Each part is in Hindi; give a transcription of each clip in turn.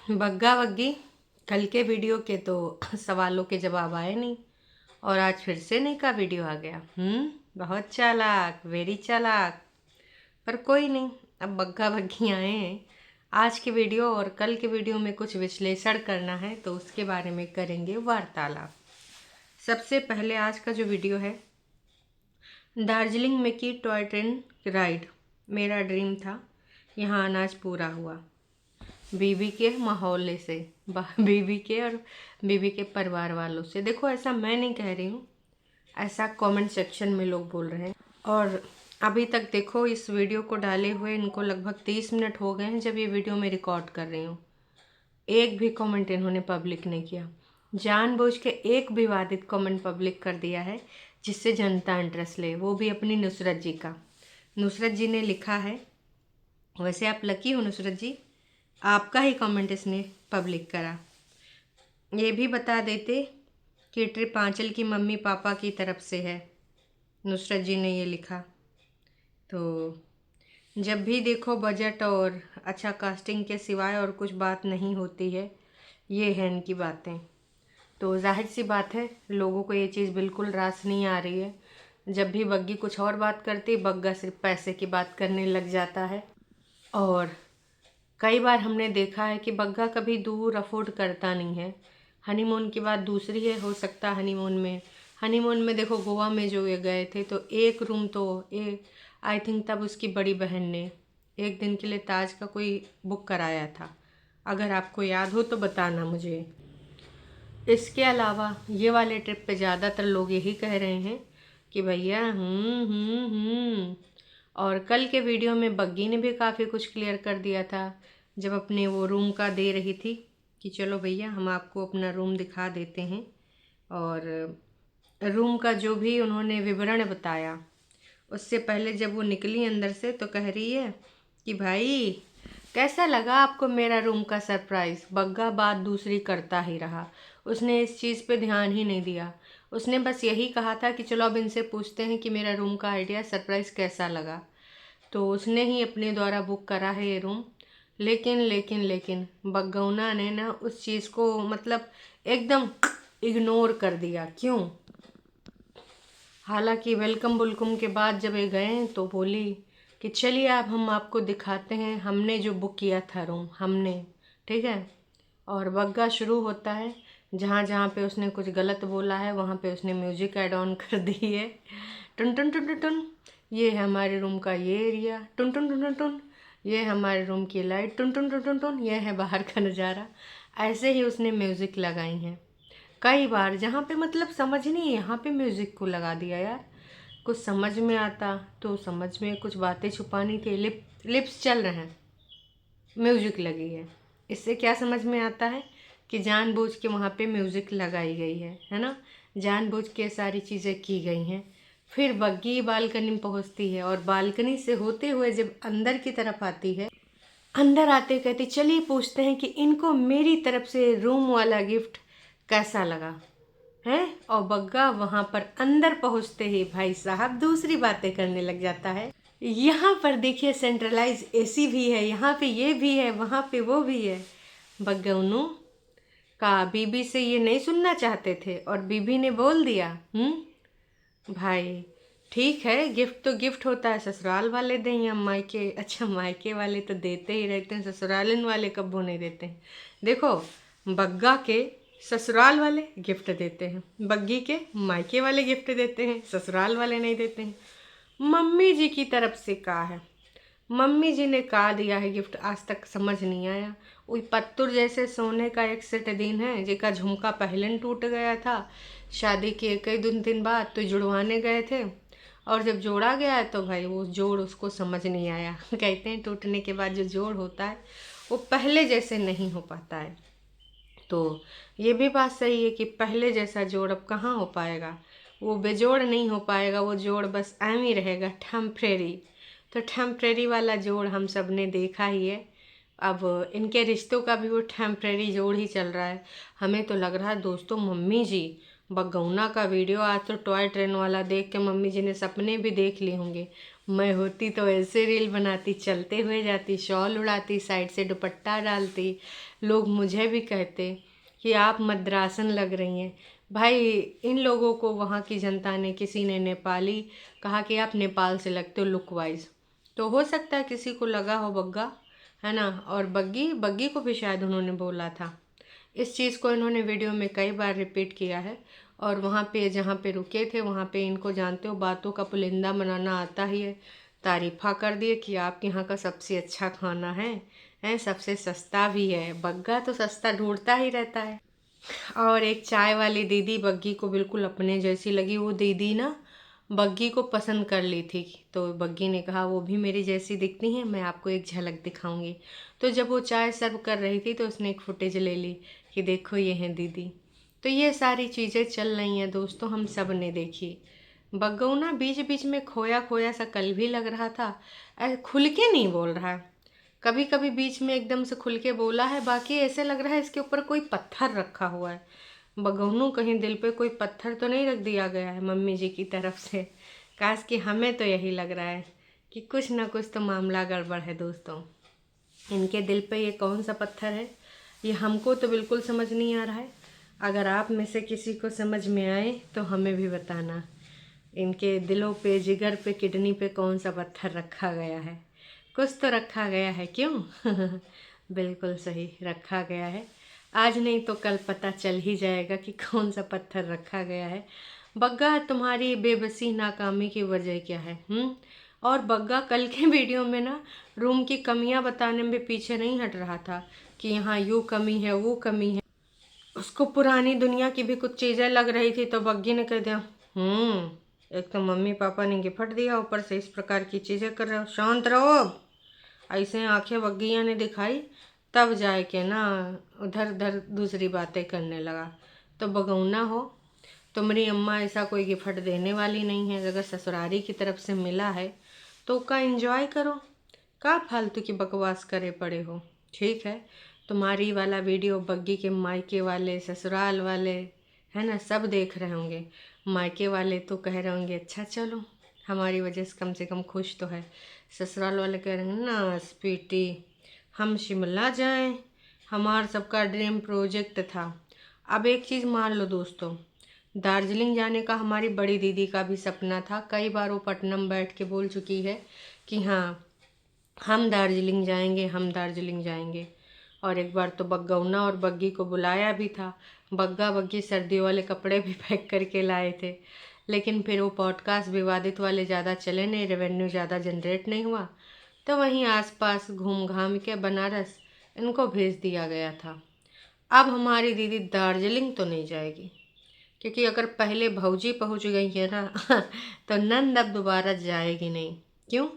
बग्गा बग्गी कल के वीडियो के तो सवालों के जवाब आए नहीं और आज फिर से नई का वीडियो आ गया। बहुत चालाक, वेरी चालाक। पर कोई नहीं, अब बग्गा बग्गी आए हैं। आज के वीडियो और कल के वीडियो में कुछ विश्लेषण करना है तो उसके बारे में करेंगे वार्तालाप। सबसे पहले आज का जो वीडियो है, दार्जिलिंग में की टॉय ट्रेन राइड मेरा ड्रीम था, यहाँ अनाज पूरा हुआ। बीबी के माहौल से, बीबी के और बीबी के परिवार वालों से। देखो, ऐसा मैं नहीं कह रही हूँ, ऐसा कमेंट सेक्शन में लोग बोल रहे हैं। और अभी तक देखो, इस वीडियो को डाले हुए इनको लगभग 30 मिनट हो गए हैं जब ये वीडियो मैं रिकॉर्ड कर रही हूँ। एक भी कमेंट इन्होंने पब्लिक नहीं किया। जानबूझ के एक विवादित कमेंट पब्लिक कर दिया है जिससे जनता इंटरेस्ट ले, वो भी अपनी नुसरत जी का। नुसरत जी ने लिखा है, वैसे आप लकी हो नुसरत जी, आपका ही कमेंट इसने पब्लिक करा। ये भी बता देते कि ट्रिप आंचल की मम्मी पापा की तरफ से है, नुसरत जी ने ये लिखा। तो जब भी देखो बजट और अच्छा कास्टिंग के सिवाय और कुछ बात नहीं होती है, ये है इनकी बातें। तो जाहिर सी बात है, लोगों को ये चीज़ बिल्कुल रास नहीं आ रही है। जब भी बग्गी कुछ और बात करती, बग्गा सिर्फ पैसे की बात करने लग जाता है। और कई बार हमने देखा है कि बग्गा कभी दूर अफोर्ड करता नहीं है। हनीमून की बात दूसरी है, हो सकता है हनीमून में देखो, गोवा में जो ये गए थे तो एक रूम तो आई थिंक तब उसकी बड़ी बहन ने एक दिन के लिए ताज का कोई बुक कराया था। अगर आपको याद हो तो बताना मुझे। इसके अलावा ये वाले ट्रिप पे ज़्यादातर लोग यही कह रहे हैं कि भैया और कल के वीडियो में बग्गी ने भी काफ़ी कुछ क्लियर कर दिया था जब अपने वो रूम का दे रही थी कि चलो भैया हम आपको अपना रूम दिखा देते हैं। और रूम का जो भी उन्होंने विवरण बताया, उससे पहले जब वो निकली अंदर से तो कह रही है कि भाई कैसा लगा आपको मेरा रूम का सरप्राइज़। बग्गा बात दूसरी करता ही रहा, उसने इस चीज़ पे ध्यान ही नहीं दिया। उसने बस यही कहा था कि चलो अब इनसे पूछते हैं कि मेरा रूम का आइडिया सरप्राइज़ कैसा लगा। तो उसने ही अपने द्वारा बुक करा है ये रूम। लेकिन बग्गौना ने ना उस चीज़ को मतलब एकदम इग्नोर कर दिया। क्यों? हालांकि वेलकम बुलकम के बाद जब ये गए तो बोली कि चलिए अब हम आपको दिखाते हैं हमने जो बुक किया था रूम, हमने, ठीक है। और बग्गा शुरू होता है, जहाँ जहाँ पे उसने कुछ गलत बोला है वहाँ पे उसने म्यूजिक ऐड ऑन कर दी है। टुन टुन टुन टुन टुन, ये है हमारे रूम का ये एरिया। टुन टुन टुन टुन टुन, ये है हमारे रूम की लाइट। टुन टुन टुन टुन टुन, ये है बाहर का नज़ारा। ऐसे ही उसने म्यूज़िक लगाई हैं कई बार, जहाँ पे मतलब समझ नहीं, यहाँ पे म्यूज़िक को लगा दिया यार। कुछ समझ में आता तो समझ में, कुछ बातें छुपानी थी, लिप्स चल रहे हैं, म्यूजिक लगी है। इससे क्या समझ में आता है कि जानबूझ के वहाँ पे म्यूजिक लगाई गई है ना, जानबूझ के सारी चीज़ें की गई हैं। फिर बग्गी बालकनी में पहुँचती है और बालकनी से होते हुए जब अंदर की तरफ आती है, अंदर आते कहती चलिए पूछते हैं कि इनको मेरी तरफ से रूम वाला गिफ्ट कैसा लगा है। और बग्गा वहाँ पर अंदर पहुँचते ही भाई साहब दूसरी बातें करने लग जाता है। यहाँ पर देखिए सेंट्रलाइज एसी भी है, यहाँ पे ये भी है, वहाँ पे वो भी है। बग्गौनू का बीबी से ये नहीं सुनना चाहते थे और बीबी ने बोल दिया। भाई ठीक है, गिफ्ट तो गिफ्ट होता है, ससुराल वाले दें या मायके, अच्छा मायके वाले तो देते ही रहते हैं, ससुरालन वाले कब नहीं देते हैं। देखो, बग्गा के ससुराल वाले गिफ्ट देते हैं, बग्गी के मायके वाले गिफ्ट देते हैं, ससुराल वाले नहीं देते हैं। मम्मी जी की तरफ से कहा है, मम्मी जी ने कहा दिया है गिफ्ट, आज तक समझ नहीं आया। वही पत्तुर जैसे सोने का एक सेट दिन है जिसका झुमका पहले टूट गया था, शादी के कई दिन बाद तो जुड़वाने गए थे और जब जोड़ा गया है तो भाई वो जोड़ उसको समझ नहीं आया। कहते हैं टूटने के बाद जो जोड़ होता है वो पहले जैसे नहीं हो पाता है। तो ये भी बात सही है कि पहले जैसा जोड़ अब कहाँ हो पाएगा, वो बेजोड़ नहीं हो पाएगा, वो जोड़ बस एम ही रहेगा, टेम्परेरी। तो टेम्परेरी वाला जोड़ हम सब ने देखा ही है। अब इनके रिश्तों का भी वो टेम्परेरी जोड़ ही चल रहा है। हमें तो लग रहा है दोस्तों, बगौना का वीडियो आज तो टॉय ट्रेन वाला देख के मम्मी जी ने सपने भी देख लिए होंगे। मैं होती तो ऐसे रील बनाती, चलते हुए जाती, शॉल उड़ाती, साइड से दुपट्टा डालती, लोग मुझे भी कहते कि आप मद्रासन लग रही हैं। भाई इन लोगों को वहाँ की जनता ने, किसी ने नेपाली कहा कि आप नेपाल से लगते हो लुक वाइज, तो हो सकता है किसी को लगा हो बग्गा, है ना। और बग्गी बग्गी को भी शायद उन्होंने बोला था। इस चीज़ को इन्होंने वीडियो में कई बार रिपीट किया है। और वहाँ पे जहाँ पे रुके थे वहाँ पे इनको जानते हो बातों का पुलिंदा बनाना आता ही है। तारीफ़ा कर दिए कि आपके यहाँ का सबसे अच्छा खाना है सबसे सस्ता भी है। बग्गा तो सस्ता ढूंढता ही रहता है। और एक चाय वाली दीदी बग्गी को बिल्कुल अपने जैसी लगी। वो दीदी ना बग्गी को पसंद कर ली थी, तो बग्गी ने कहा वो भी मेरी जैसी दिखती हैं, मैं आपको एक झलक दिखाऊंगी। तो जब वो चाय सर्व कर रही थी तो उसने एक फुटेज ले ली कि देखो ये हैं दीदी। तो ये सारी चीज़ें चल रही हैं दोस्तों, हम सब ने देखी। बग्गू ना बीच बीच में खोया खोया सा कल भी लग रहा था, खुल के नहीं बोल रहा है। कभी कभी बीच में एकदम से खुल के बोला है, बाकी ऐसे लग रहा है इसके ऊपर कोई पत्थर रखा हुआ है। बगौनू कहीं दिल पे कोई पत्थर तो नहीं रख दिया गया है मम्मी जी की तरफ से। काश कि हमें तो यही लग रहा है कि कुछ ना कुछ तो मामला गड़बड़ है दोस्तों। इनके दिल पे ये कौन सा पत्थर है, ये हमको तो बिल्कुल समझ नहीं आ रहा है। अगर आप में से किसी को समझ में आए तो हमें भी बताना, इनके दिलों पे, जिगर पे, किडनी पे कौन सा पत्थर रखा गया है। कुछ तो रखा गया है, क्यों? बिल्कुल सही रखा गया है। आज नहीं तो कल पता चल ही जाएगा कि कौन सा पत्थर रखा गया है। बग्गा तुम्हारी बेबसी नाकामी की वजह क्या है? और बग्गा कल के वीडियो में ना रूम की कमियां बताने में पीछे नहीं हट रहा था कि यहाँ यूँ कमी है वो कमी है। उसको पुरानी दुनिया की भी कुछ चीज़ें लग रही थी तो बग्गी ने कह दिया एक तो मम्मी पापा ने गिफ्ट दिया, ऊपर से इस प्रकार की चीज़ें कर रहे हो, शांत रहो अब। ऐसे आंखें बग्गिया ने दिखाई, तब जाए के ना उधर उधर दूसरी बातें करने लगा। तो बगौना हो, तुम्हारी अम्मा ऐसा कोई गिफ्ट देने वाली नहीं है। अगर ससुरारी की तरफ से मिला है तो उसका एंजॉय करो, का फालतू की बकवास करे पड़े हो। ठीक है, तुम्हारी वाला वीडियो बग्गी के मायके वाले, ससुराल वाले, है ना, सब देख रहे होंगे। मायके वाले तो कह रहे होंगे अच्छा चलो हमारी वजह से कम खुश तो है। ससुराल वाले कह रहे हैं ना स्वीटी हम शिमला जाएं, हमार सबका ड्रीम प्रोजेक्ट था। अब एक चीज़ मान लो दोस्तों, दार्जिलिंग जाने का हमारी बड़ी दीदी का भी सपना था। कई बार वो पटनम बैठ के बोल चुकी है कि हाँ हम दार्जिलिंग जाएंगे, हम दार्जिलिंग जाएंगे। और एक बार तो बग्गौना और बग्गी को बुलाया भी था। बग्गा बग्गी सर्दियों वाले कपड़े भी पैक करके लाए थे, लेकिन फिर वो पॉडकास्ट विवादित वाले ज़्यादा चले नहीं, रेवेन्यू ज़्यादा जनरेट नहीं हुआ, तो वहीं आसपास घूम घाम के बनारस इनको भेज दिया गया था। अब हमारी दीदी दार्जिलिंग तो नहीं जाएगी, क्योंकि अगर पहले भौजी पहुंच गई है ना तो नंद अब दोबारा जाएगी नहीं। क्यों?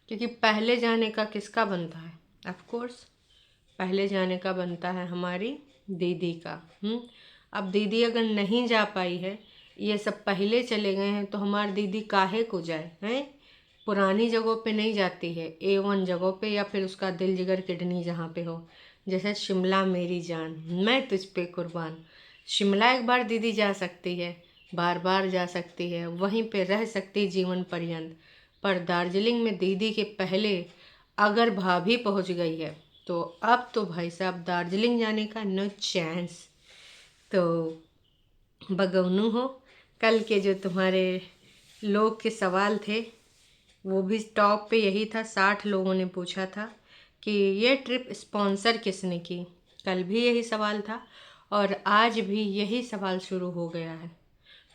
क्योंकि पहले जाने का किसका बनता है? ऑफ कोर्स पहले जाने का बनता है हमारी दीदी का। अब दीदी अगर नहीं जा पाई है, ये सब पहले चले गए हैं, तो हमारी दीदी काहे को जाए हैं? पुरानी जगहों पे नहीं जाती है, A1 जगहों पे, या फिर उसका दिल जिगर किडनी जहाँ पे हो। जैसे शिमला मेरी जान, मैं तुझ पे कुर्बान। शिमला एक बार दीदी जा सकती है, बार बार जा सकती है, वहीं पे रह सकती जीवन पर्यंत। पर दार्जिलिंग में दीदी के पहले अगर भाभी पहुंच गई है तो अब तो भाई साहब दार्जिलिंग जाने का नो चांस। तो बगौनू हो, कल के जो तुम्हारे लोग के सवाल थे वो भी टॉप पे यही था। 60 लोगों ने पूछा था कि ये ट्रिप स्पॉन्सर किसने की। कल भी यही सवाल था और आज भी यही सवाल शुरू हो गया है।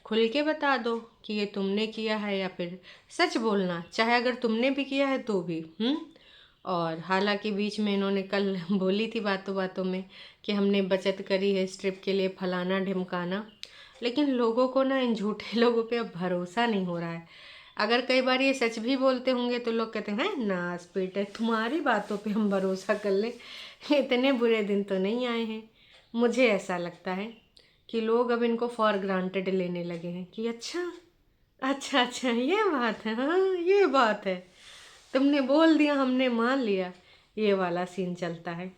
खुल के बता दो कि ये तुमने किया है, या फिर सच बोलना, चाहे अगर तुमने भी किया है तो भी। और हालांकि बीच में इन्होंने कल बोली थी बातों बातों में कि हमने बचत करी है इस ट्रिप के लिए, फलाना ढिमकाना, लेकिन लोगों को ना इन झूठे लोगों पे अब भरोसा नहीं हो रहा है। अगर कई बार ये सच भी बोलते होंगे तो लोग कहते हैं नास बेटे तुम्हारी बातों पे हम भरोसा कर लें। इतने बुरे दिन तो नहीं आए हैं। मुझे ऐसा लगता है कि लोग अब इनको फॉर ग्रांटेड लेने लगे हैं कि अच्छा अच्छा अच्छा ये बात है, हाँ ये बात है, तुमने बोल दिया हमने मान लिया, ये वाला सीन चलता है।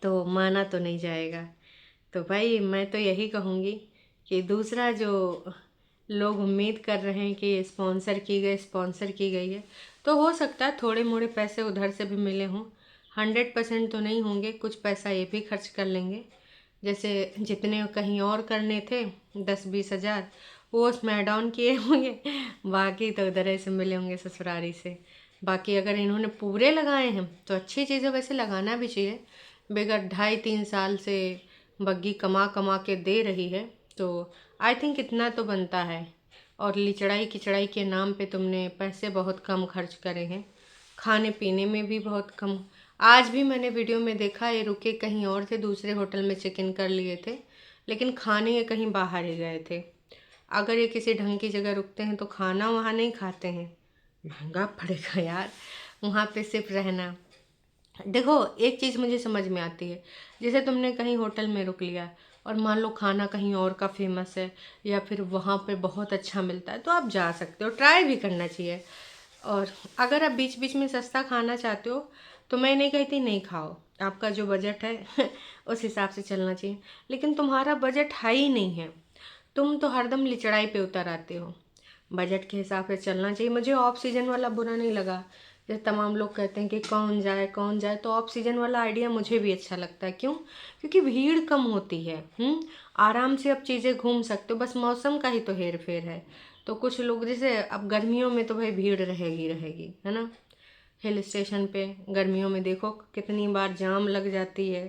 तो माना तो नहीं जाएगा। तो भाई मैं तो यही कहूँगी कि दूसरा जो लोग उम्मीद कर रहे हैं कि ये स्पॉन्सर की गई है, तो हो सकता है थोड़े मोड़े पैसे उधर से भी मिले हों। 100% तो नहीं होंगे, कुछ पैसा ये भी खर्च कर लेंगे। जैसे जितने कहीं और करने थे 10-20 हज़ार, वो उसमें ऐड ऑन किए होंगे, बाकी तो उधर से मिले होंगे ससुरारी से। बाकी अगर इन्होंने पूरे लगाए हैं तो अच्छी चीज़ है, वैसे लगाना भी चाहिए। बगैर 2.5-3 साल से बग्गी कमा कमा के दे रही है, तो आई थिंक इतना तो बनता है। और लिचड़ाई किचड़ाई के नाम पे तुमने पैसे बहुत कम खर्च करे हैं, खाने पीने में भी बहुत कम। आज भी मैंने वीडियो में देखा, ये रुके कहीं और थे, दूसरे होटल में चेक इन कर लिए थे, लेकिन खाने ये कहीं बाहर ही गए थे। अगर ये किसी ढंग की जगह रुकते हैं तो खाना वहाँ नहीं खाते हैं, महंगा पड़ेगा यार वहाँ पे सिर्फ रहना। देखो एक चीज़ मुझे समझ में आती है, जैसे तुमने कहीं होटल में रुक लिया और मान लो खाना कहीं और का फेमस है या फिर वहाँ पे बहुत अच्छा मिलता है, तो आप जा सकते हो, ट्राई भी करना चाहिए। और अगर आप बीच बीच में सस्ता खाना चाहते हो तो मैं नहीं कहती नहीं खाओ, आपका जो बजट है उस हिसाब से चलना चाहिए। लेकिन तुम्हारा बजट हाई ही नहीं है, तुम तो हरदम लिचड़ाई पे उतर आते हो। बजट के हिसाब से चलना चाहिए। मुझे ऑफ सीजन वाला बुरा नहीं लगा, जैसे तमाम लोग कहते हैं कि कौन जाए, तो ऑफ सीजन वाला आइडिया मुझे भी अच्छा लगता है। क्यों? क्योंकि भीड़ कम होती है। आराम से अब चीज़ें घूम सकते हो, बस मौसम का ही तो हेर फेर है। तो कुछ लोग जैसे अब गर्मियों में तो भाई भीड़ रहेगी रहेगी, है ना। हिल स्टेशन पे गर्मियों में देखो कितनी बार जाम लग जाती है।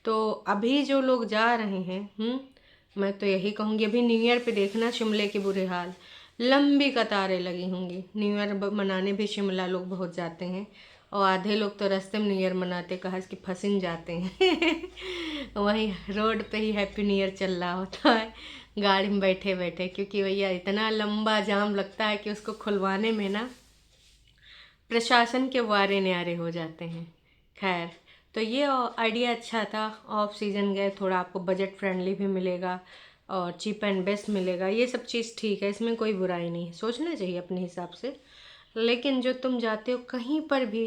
तो अभी जो लोग जा रहे हैं, मैं तो यही कहूँगी अभी न्यू ईयर पे देखना शिमले के बुरे हाल, लंबी कतारें लगी होंगी। न्यू ईयर मनाने भी शिमला लोग बहुत जाते हैं, और आधे लोग तो रास्ते में न्यू ईयर मनाते कहा कि फंसिन जाते हैं वहीं रोड पे ही हैप्पी न्यू ईयर चल रहा होता है गाड़ी में बैठे बैठे, क्योंकि भैया इतना लंबा जाम लगता है कि उसको खुलवाने में ना प्रशासन के वारे न्यारे हो जाते हैं। खैर, तो ये आइडिया अच्छा था, ऑफ सीजन गए, थोड़ा आपको बजट फ्रेंडली भी मिलेगा और चीप एंड बेस्ट मिलेगा, ये सब चीज़ ठीक है, इसमें कोई बुराई नहीं है, सोचना चाहिए अपने हिसाब से। लेकिन जो तुम जाते हो कहीं पर भी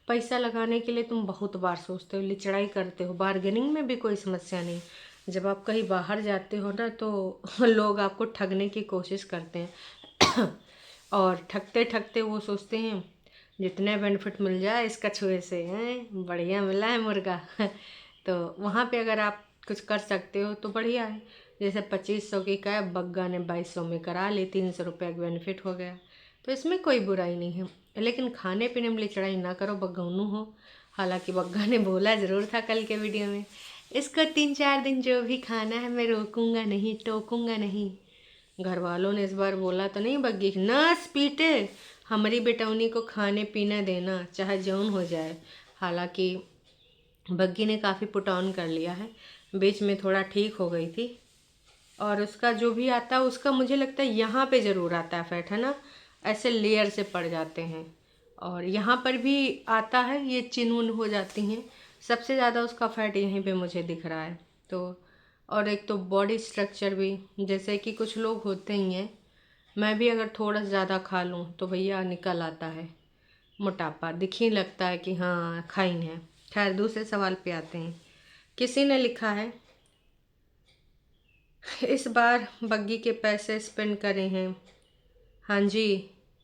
पैसा लगाने के लिए, तुम बहुत बार सोचते हो, लिचड़ाई करते हो, बार्गेनिंग में भी कोई समस्या नहीं। जब आप कहीं बाहर जाते हो ना, तो लोग आपको ठगने की कोशिश करते हैं और ठगते ठगते वो सोचते हैं जितने बेनिफिट मिल जाए इस कछुए से, हैं बढ़िया मिला है मुर्गा तो वहाँ पे अगर आप कुछ कर सकते हो तो बढ़िया है। जैसे 2500 की कैब बग्गा ने 2200 में करा ली, 300 रुपये का बेनिफिट हो गया, तो इसमें कोई बुराई नहीं है। लेकिन खाने पीने में चढ़ाई ना करो, बग्गौनू हो। हालांकि बग्गा ने बोला ज़रूर था कल के वीडियो में, इसको 3-4 दिन जो भी खाना है मैं रोकूंगा नहीं, टोकूंगा नहीं। घर वालों ने इस बार बोला तो नहीं बग्गी नस पीटे, हमारी बेटौनी को खाने पीने देना चाहे जौन हो जाए। हालांकि बग्गी ने काफ़ी पुट ऑन कर लिया है, बीच में थोड़ा ठीक हो गई थी। और उसका जो भी आता है उसका मुझे लगता है यहाँ पे ज़रूर आता है फैट, है ना, ऐसे लेयर से पड़ जाते हैं। और यहाँ पर भी आता है, ये चिन्ह हो जाती हैं, सबसे ज़्यादा उसका फैट यहीं पे मुझे दिख रहा है। तो और एक तो बॉडी स्ट्रक्चर भी, जैसे कि कुछ लोग होते ही हैं, मैं भी अगर थोड़ा ज़्यादा खा लूँ तो भैया निकल आता है मोटापा, दिख ही लगता है कि हाँ खाइन है। खैर दूसरे सवाल पे आते हैं। किसी ने लिखा है इस बार बग्गी के पैसे स्पेंड करे हैं। हाँ जी,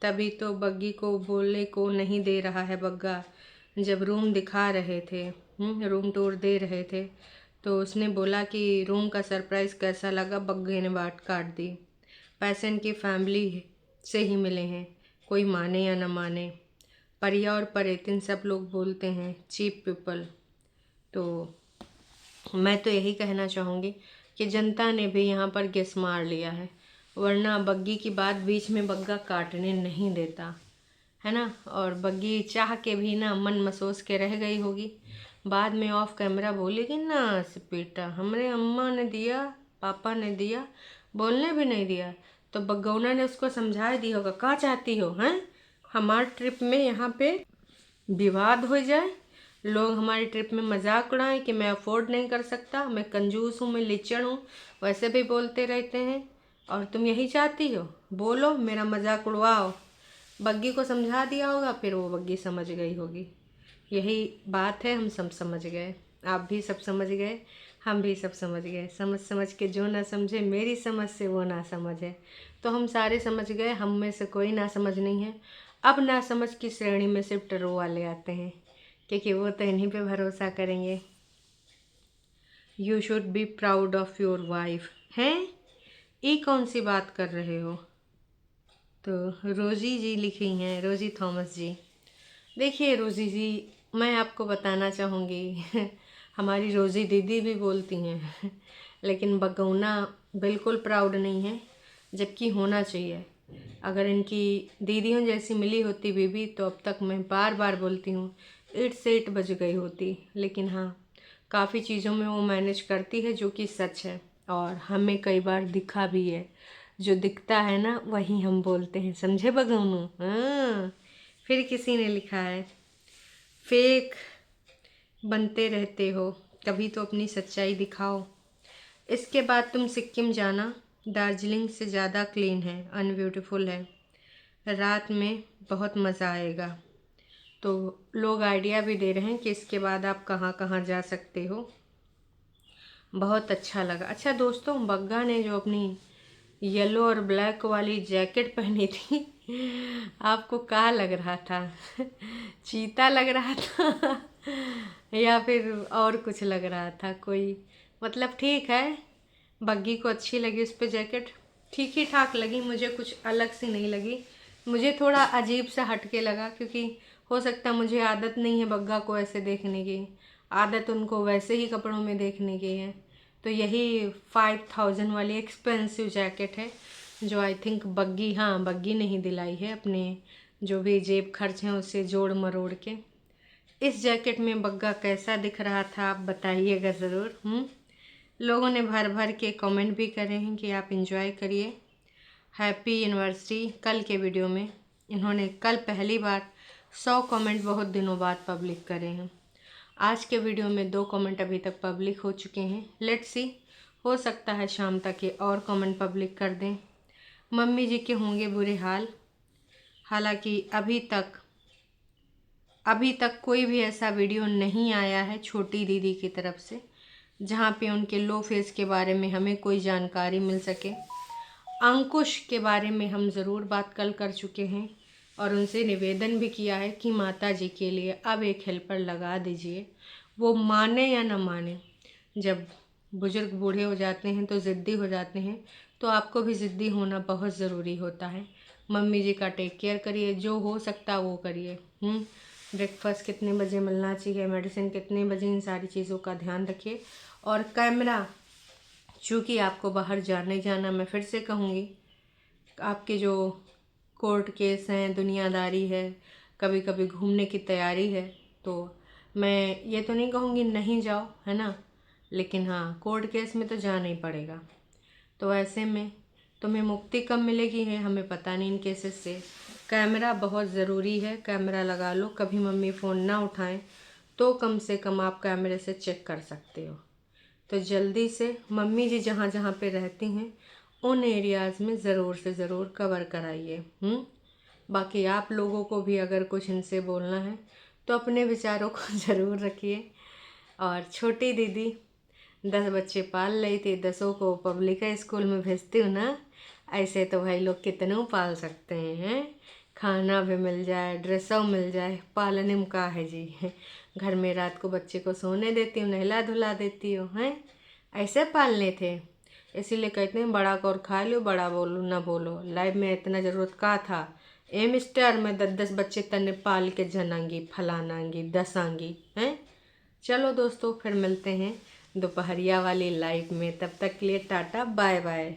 तभी तो बग्गी को बोलने को नहीं दे रहा है बग्गा। जब रूम दिखा रहे थे, रूम टूर दे रहे थे, तो उसने बोला कि रूम का सरप्राइज़ कैसा लगा, बग्गे ने बात काट दी। पैसे इनकी फैमिली से ही मिले हैं, कोई माने या न माने। परिया और परेतिन सब लोग बोलते हैं चीप पीपल। तो मैं तो यही कहना चाहूँगी कि जनता ने भी यहाँ पर गेस मार लिया है, वरना बग्गी की बात बीच में बग्गा काटने नहीं देता, है ना। और बग्गी चाह के भी ना मन मसोस के रह गई होगी, बाद में ऑफ कैमरा बोलेगी ना बेटा हमरे अम्मा ने दिया, पापा ने दिया, बोलने भी नहीं दिया। तो बग्गौना ने उसको समझा दिया होगा, क्या चाहती हो, हैं हमारे ट्रिप में यहाँ पे विवाद हो जाए, लोग हमारी ट्रिप में मजाक उड़ाएं कि मैं अफोर्ड नहीं कर सकता, मैं कंजूस हूँ, मैं लिचड़ हूँ, वैसे भी बोलते रहते हैं, और तुम यही चाहती हो, बोलो मेरा मजाक उड़वाओ। बग्गी को समझा दिया होगा, फिर वो बग्गी समझ गई होगी। यही बात है, हम सब समझ गए। आप भी सब समझ गए, हम भी सब समझ गए। समझ समझ के जो ना समझे, मेरी समझ से वो ना समझे। तो हम सारे समझ गए, हम में से कोई ना समझ नहीं है। अब ना समझ की श्रेणी में सिर्फ टरो वाले आते हैं, क्योंकि वो तो इन्हीं पे भरोसा करेंगे। You should be proud of your wife. हैं, ये कौन सी बात कर रहे हो? तो रोजी जी लिखी हैं, रोजी थॉमस जी। देखिए रोजी जी, मैं आपको बताना चाहूँगी हमारी रोजी दीदी भी बोलती हैं लेकिन बगौना बिल्कुल प्राउड नहीं है, जबकि होना चाहिए। अगर इनकी दीदियों जैसी मिली होती बीबी तो अब तक मैं बार बार बोलती हूँ 8 से 8 बज गई होती। लेकिन हाँ, काफ़ी चीज़ों में वो मैनेज करती है, जो कि सच है, और हमें कई बार दिखा भी है। जो दिखता है ना वही हम बोलते हैं, समझे बगौनू? हाँ। फिर किसी ने लिखा है, फेक बनते रहते हो, कभी तो अपनी सच्चाई दिखाओ। इसके बाद तुम सिक्किम जाना, दार्जिलिंग से ज़्यादा क्लीन है, अनब्यूटीफुल है, रात में बहुत मज़ा आएगा। तो लोग आइडिया भी दे रहे हैं कि इसके बाद आप कहाँ कहाँ जा सकते हो। बहुत अच्छा लगा। अच्छा दोस्तों, बग्गा ने जो अपनी येलो और ब्लैक वाली जैकेट पहनी थी आपको क्या लग रहा था? चीता लग रहा था या फिर और कुछ लग रहा था कोई? मतलब ठीक है, बग्गी को अच्छी लगी उस पर जैकेट, ठीक ही ठाक लगी, मुझे कुछ अलग सी नहीं लगी। मुझे थोड़ा अजीब सा हटके लगा, क्योंकि हो सकता है मुझे आदत नहीं है बग्गा को ऐसे देखने की, आदत उनको वैसे ही कपड़ों में देखने की है। तो यही 5000 वाली एक्सपेंसिव जैकेट है, जो आई थिंक बग्गी, हाँ बग्गी ने ही दिलाई है, अपने जो भी जेब खर्च हैं उससे जोड़ मरोड़ के। इस जैकेट में बग्गा कैसा दिख रहा था आप बताइएगा ज़रूर। लोगों ने भर भर के कमेंट भी करे हैं कि आप इंजॉय करिए, हैप्पी एनिवर्सरी। कल के वीडियो में इन्होंने कल पहली बार 100 कमेंट बहुत दिनों बाद पब्लिक करे हैं। आज के वीडियो में 2 कमेंट अभी तक पब्लिक हो चुके हैं। लेट्स सी, हो सकता है शाम तक ये और कमेंट पब्लिक कर दें। मम्मी जी के होंगे बुरे हाल। हालांकि अभी तक कोई भी ऐसा वीडियो नहीं आया है छोटी दीदी की तरफ से जहाँ पे उनके लो फेस के बारे में हमें कोई जानकारी मिल सके। अंकुश के बारे में हम ज़रूर बात कल कर चुके हैं, और उनसे निवेदन भी किया है कि माता जी के लिए अब एक हेल्पर लगा दीजिए। वो माने या न माने, जब बुजुर्ग बूढ़े हो जाते हैं तो ज़िद्दी हो जाते हैं, तो आपको भी ज़िद्दी होना बहुत ज़रूरी होता है। मम्मी जी का टेक केयर करिए, जो हो सकता वो करिए। ब्रेकफास्ट कितने बजे मिलना चाहिए, मेडिसिन कितने बजे, इन सारी चीज़ों का ध्यान रखिए। और कैमरा, चूँकि आपको बाहर जाने जाना, मैं फिर से कहूँगी, आपके जो कोर्ट केस हैं, दुनियादारी है, कभी कभी घूमने की तैयारी है, तो मैं ये तो नहीं कहूँगी नहीं जाओ, है ना, लेकिन हाँ कोर्ट केस में तो जाना ही पड़ेगा। तो ऐसे में तुम्हें मुक्ति कब मिलेगी है हमें पता नहीं इन केसेस से। कैमरा बहुत ज़रूरी है, कैमरा लगा लो, कभी मम्मी फ़ोन ना उठाएं तो कम से कम आप कैमरे से चेक कर सकते हो। तो जल्दी से मम्मी जी जहाँ जहाँ पे रहती हैं उन एरियाज़ में ज़रूर से ज़रूर कवर कराइए। बाकी आप लोगों को भी अगर कुछ इनसे बोलना है तो अपने विचारों को ज़रूर रखिए। और छोटी दीदी 10 बच्चे पाल रही थी, 10 को पब्लिक स्कूल में भेजती हूँ ना, ऐसे तो भाई लोग कितनों पाल सकते हैं। खाना भी मिल जाए, ड्रेसों मिल जाए, पालने में का है जी। घर में रात को बच्चे को सोने देती हूँ, नहला धुला देती हूँ, हैं ऐसे पालने थे। इसीलिए कहते हैं बड़ा को और खा लो, बड़ा बोलो ना बोलो। लाइफ में इतना ज़रूरत का था? मिस्टर मैं 10 बच्चे तने पाल के जनांगी, फलानांगी, दसांगी, हैं। चलो दोस्तों, फिर मिलते हैं दोपहरिया वाली लाइफ में, तब तक के लिए टाटा बाय बाय।